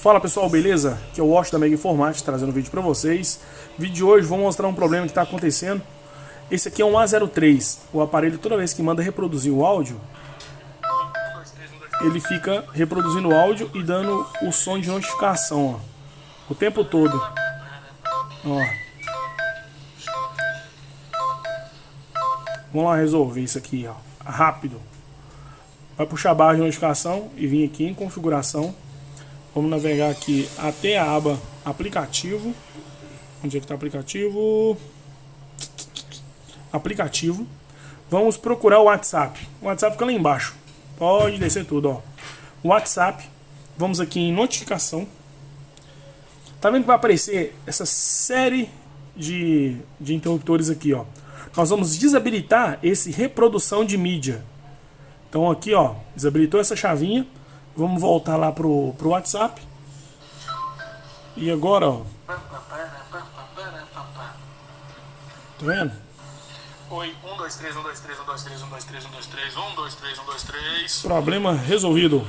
Fala pessoal, beleza? Aqui é o Wash da Mega Informática trazendo um vídeo para vocês. Vídeo de hoje vou mostrar um problema que está acontecendo. Esse aqui é um A03. O aparelho, toda vez que manda reproduzir o áudio, ele fica reproduzindo o áudio e dando o som de notificação, ó, o tempo todo. Ó. Vamos lá resolver isso aqui, ó, rápido. Vai puxar a barra de notificação e vir aqui em configuração. Vamos navegar aqui até a aba aplicativo. Onde é que está aplicativo? Aplicativo. Vamos procurar o WhatsApp. O WhatsApp fica lá embaixo. Pode descer tudo, ó. WhatsApp. Vamos aqui em notificação. Tá vendo que vai aparecer essa série de interruptores aqui, ó. Nós vamos desabilitar esse reprodução de mídia. Então aqui, ó, desabilitou essa chavinha. Vamos voltar lá pro WhatsApp. E agora, ó. Tá vendo? Oi, 1, 2, 3, 1, 2, 3, 1, 2, 3, 1, 2, 3, 1, 2, 3, 1, 2, 3, 1, 2, 3. Problema resolvido.